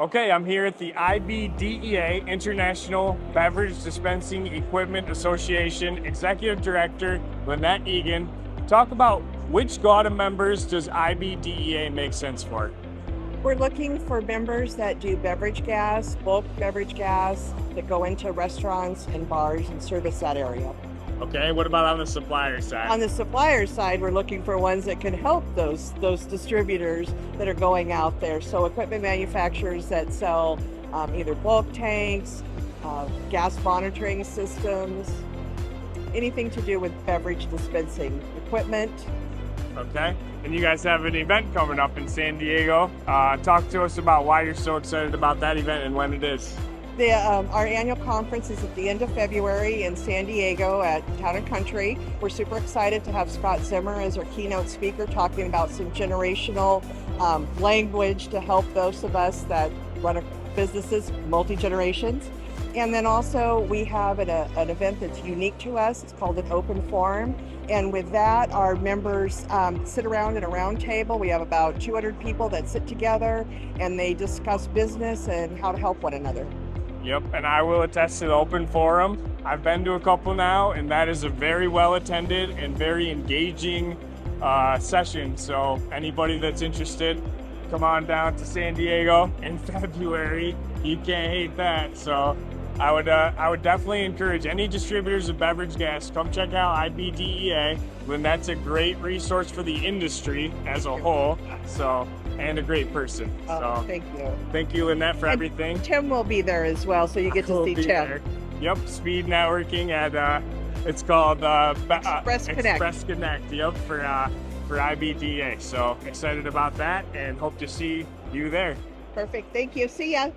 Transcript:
Okay, I'm here at the IBDEA, International Beverage Dispensing Equipment Association Executive Director, Lynette Egan. Talk about which GAWDA members does IBDEA make sense for? We're looking for members that do beverage gas, bulk beverage gas, that go into restaurants and bars and service that area. Okay, what about on the supplier On side? the supplier side, we're looking for ones that can help those distributors that are going out there. So equipment manufacturers that sell either bulk tanks, gas monitoring systems, anything to do with beverage dispensing equipment. Okay, and you guys have an event coming up in San Diego. Talk to us about why you're so excited about that event and when it is. Our annual conference is at the end of February in San Diego at Town & Country. We're super excited to have Scott Zimmer as our keynote speaker talking about some generational language to help those of us that run our businesses multi-generations. And then also we have an event that's unique to us. It's called an open forum. And with that, our members sit around in a round table. We have about 200 people that sit together and they discuss business and how to help one another. Yep, and I will attest to the open forum. I've been to a couple now, and that is a very well attended and very engaging session. So anybody that's interested, come on down to San Diego in February. You can't hate that. So I would definitely encourage any distributors of beverage gas, come check out IBDEA. When that's a great resource for the industry as a whole. So, and a great person. So Thank you. thank you, Lynette, for everything. Tim will be there as well, so you get to We'll see be Tim. there. Yep, speed networking at it's called Express Connect. Express Connect. Yep, for IBDA. So excited about that, and hope to see you there. Perfect. Thank you. See ya.